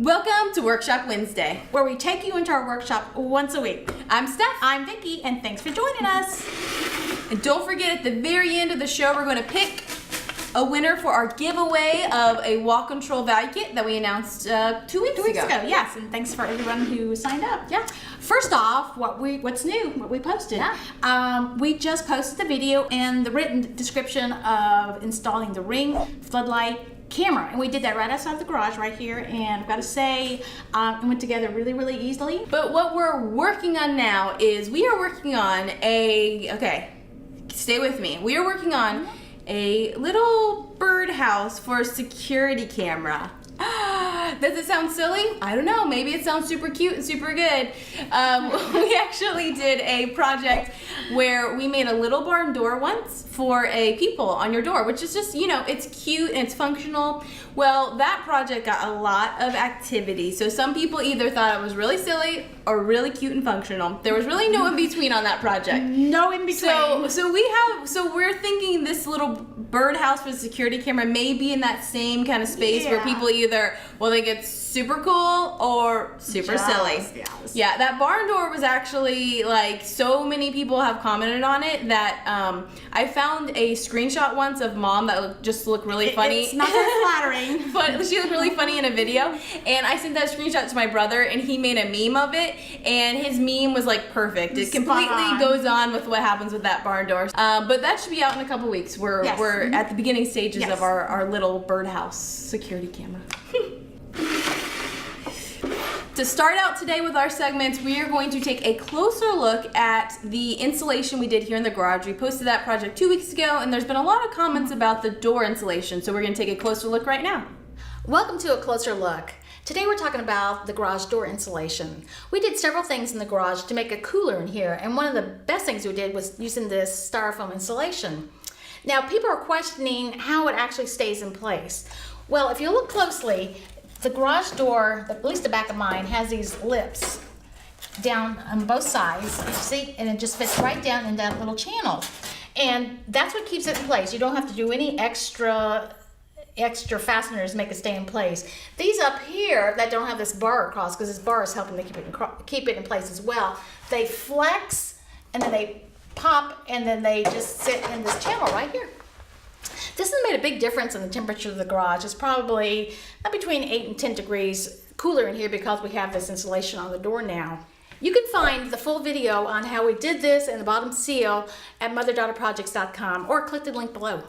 Welcome to Workshop Wednesday, where we take you into our workshop once a week. I'm Steph. I'm Vicki, and thanks for joining us. And don't forget, at the very end of the show, we're going to pick a winner for our giveaway of a wall control value kit that we announced 2 weeks ago. Yes, and thanks for everyone who signed up. Yeah. First off, what's new? What we posted. Yeah. We just posted the video and the written description of installing the Ring floodlight camera, and we did that right outside the garage right here, and I've got to say it went together really easily. But what we're working on now is we are working on stay with me. We are working on a little birdhouse for a security camera. Does it sound silly? I don't know. Maybe it sounds super cute and super good. We actually did a project where we made a little barn door once for a peephole on your door, which is just, it's cute and it's functional. Well, that project got a lot of activity. So some people either thought it was really silly or really cute and functional. There was really no in between on that project. No in between. So we're thinking this little birdhouse with a security camera may be in that same kind of space where people either think it's super cool or super silly. Yes. Yeah, that barn door was actually so many people have commented on it that I found a screenshot once of Mom that looked really funny. It's not very flattering. But she looked really funny in a video, and I sent that screenshot to my brother, and he made a meme of it, and his meme was perfect. It completely goes on with what happens with that barn door. But that should be out in a couple weeks. We're at the beginning stages of our little birdhouse security camera. To start out today with our segments, we are going to take a closer look at the insulation we did here in the garage. We posted that project 2 weeks ago, and there's been a lot of comments about the door insulation, so we're going to take a closer look right now. Welcome to a closer look. Today we're talking about the garage door insulation. We did several things in the garage to make it cooler in here, and one of the best things we did was using this styrofoam insulation. Now, people are questioning how it actually stays in place. Well, if you look closely, the garage door, at least the back of mine, has these lips down on both sides, you see, and it just fits right down in that little channel. And that's what keeps it in place. You don't have to do any extra fasteners to make it stay in place. These up here that don't have this bar across, because this bar is helping to keep it in place as well, they flex and then they pop and then they just sit in this channel right here. This has made a big difference in the temperature of the garage. It's probably between 8 and 10 degrees cooler in here because we have this insulation on the door now. You can find the full video on how we did this and the bottom seal at motherdaughterprojects.com or click the link below.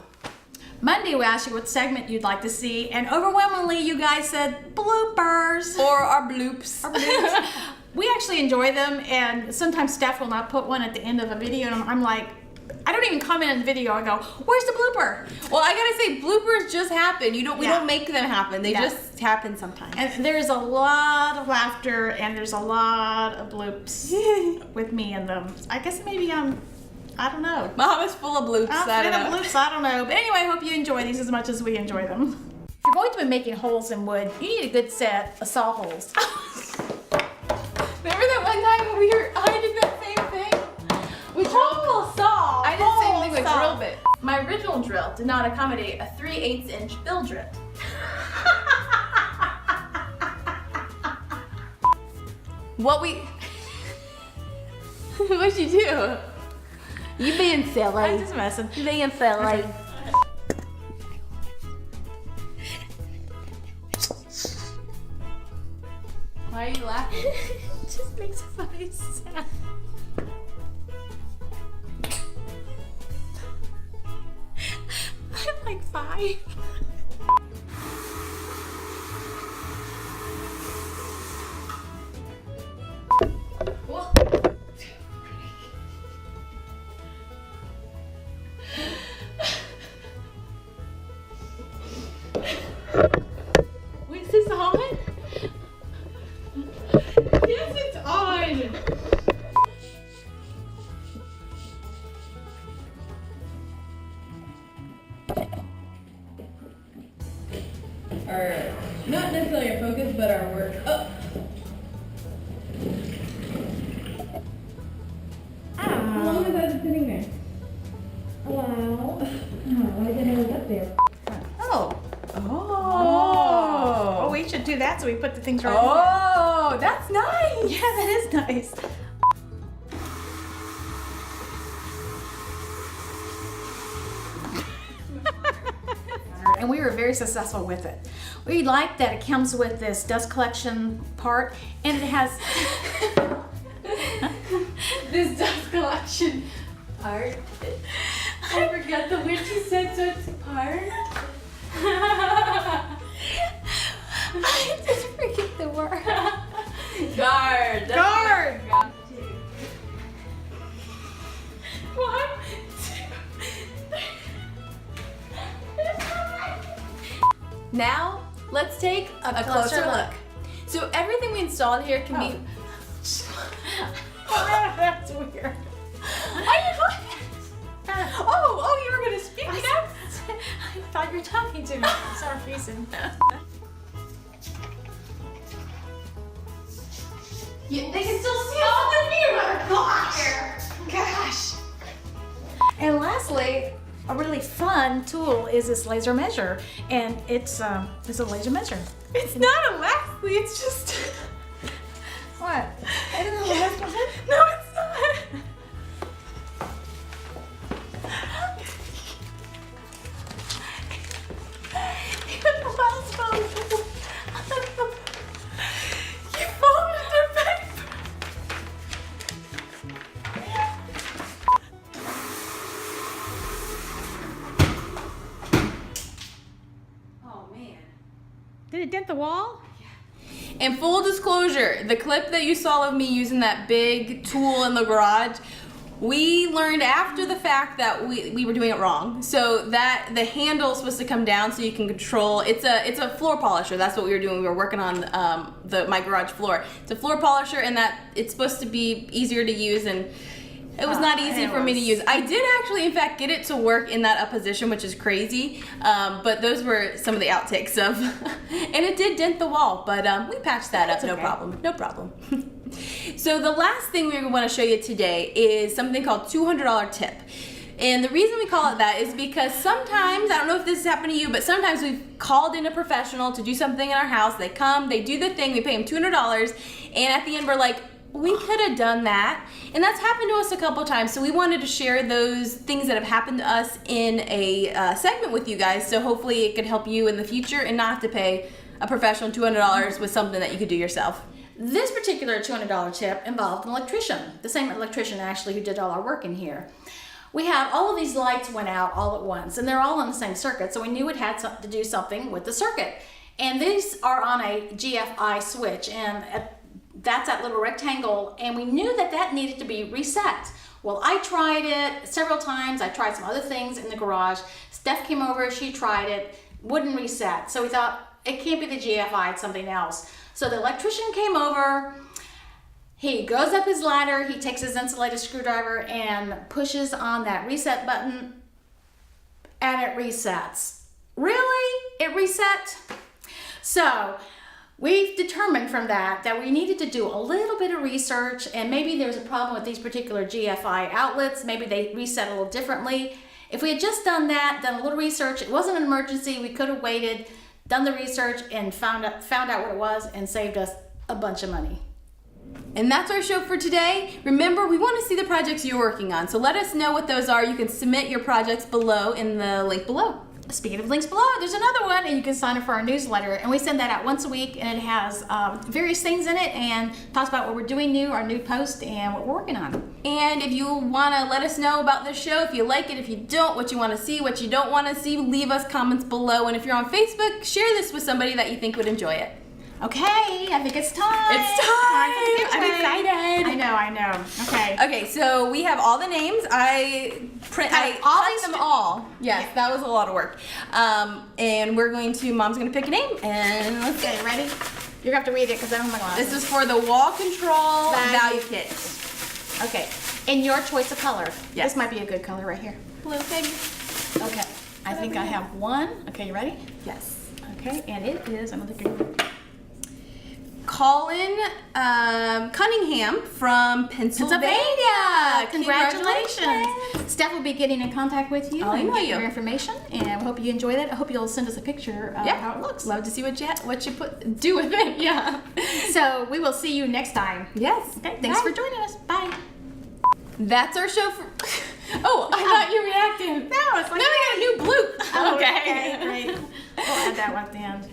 Monday we asked you what segment you'd like to see, and overwhelmingly you guys said bloopers. Or our bloops. We actually enjoy them, and sometimes Steph will not put one at the end of a video, and I'm like, I don't even comment on the video. I go, where's the blooper? Well, I gotta say, bloopers just happen. We don't make them happen. They just happen sometimes. And there's a lot of laughter, and there's a lot of bloops with me in them. I guess maybe I don't know. Mom is full of bloops. I don't know. But anyway, I hope you enjoy these as much as we enjoy them. If you're going to be making holes in wood, you need a good set of saw holes. Remember that one time when I did that same thing? Saw. I did the same thing with drill bit. My original drill did not accommodate a 3/8 inch bill drip. What'd you do? You being silly. I'm just messing. You being silly. Why are you laughing? It just makes a funny sound. I'm like 5. Is this on? Yes, it's on. Not necessarily our focus, but our work. Oh. How long has that been sitting there? A while. Oh, I didn't know it was up there. Oh. Oh. Oh, we should do do that so we put the things right. Oh, that's nice. Yeah, that is nice. And we were very successful with it. We like that it comes with this dust collection part, and it has This dust collection part. I forgot the word you said, so it's part. I just forget the word. Guard. That's Guard. what I forgot too. 1, 2, 3. Now, let's take a closer look. So everything we installed here can be... That's weird. Oh, you were going to speak now? I thought you were talking to me for some reason. They can still see us on the view. Gosh. And lastly, a really fun tool is this laser measure, and it's a laser measure. It's not a lastly, it's just... What? I don't know what that's called. No, it's not. You folded the paper. Oh man. Did it dent the wall? And full disclosure, the clip that you saw of me using that big tool in the garage, we learned after the fact that we were doing it wrong. So that the handle is supposed to come down so you can control. It's a floor polisher. That's what we were doing. We were working on my garage floor. It's a floor polisher, and that it's supposed to be easier to use, and it was not easy for me to use. I did actually, in fact, get it to work in that up position, which is crazy. But those were some of the outtakes of, and it did dent the wall, but we patched that up, no problem, no problem. So the last thing we want to show you today is something called $200 tip. And the reason we call it that is because sometimes, I don't know if this has happened to you, but sometimes we've called in a professional to do something in our house. They come, they do the thing, we pay them $200, and at the end we're like, we could have done that. And that's happened to us a couple times, so we wanted to share those things that have happened to us in a segment with you guys, so hopefully it could help you in the future and not have to pay a professional $200 with something that you could do yourself. This particular $200 tip involved an electrician, the same electrician actually who did all our work in here. We have all of these lights went out all at once, and they're all on the same circuit, so we knew it had to do something with the circuit. And these are on a GFI switch, and that's that little rectangle, and we knew that that needed to be reset. Well, I tried it several times. I tried some other things in the garage. Steph came over, she tried it, wouldn't reset. So we thought, it can't be the GFI, it's something else. So the electrician came over, he goes up his ladder, he takes his insulated screwdriver and pushes on that reset button, and it resets. Really? It reset? So we've determined from that we needed to do a little bit of research, and maybe there's a problem with these particular GFI outlets. Maybe they reset a little differently. If we had just done that, done a little research, it wasn't an emergency, we could have waited, done the research, and found out what it was, and saved us a bunch of money. And that's our show for today. Remember, we want to see the projects you're working on, so let us know what those are. You can submit your projects below in the link below. Speaking of links below, there's another one, and you can sign up for our newsletter, and we send that out once a week, and it has various things in it and talks about what we're doing new, our new post, and what we're working on. And if you want to let us know about this show, if you like it, if you don't, what you want to see, what you don't want to see, leave us comments below. And if you're on Facebook, share this with somebody that you think would enjoy it. Okay, I think it's time. It's time. I'm excited. I know. Okay. Okay, so we have all the names. I cut them all. Yes, that was a lot of work. And Mom's going to pick a name, and let's Okay, ready? You're going to have to read it because I don't have my glasses. This is for the wall control value kit. Okay, and your choice of color. Yes. This might be a good color right here. Blue, baby. Okay, I think I have one. Okay, you ready? Yes. Okay, and it is, I'm looking. Colin Cunningham from Pennsylvania. Congratulations. Steph will be getting in contact with you I'll and email get you. your information, and I hope you enjoy that. I hope you'll send us a picture of how it looks. Love to see what you do with it. Yeah. So we will see you next time. Yes. Okay, thanks for joining us. Bye. That's our show for. Oh, I thought you reacted. No, it's like now we got a new bloop. okay, great. We'll add that one at the end.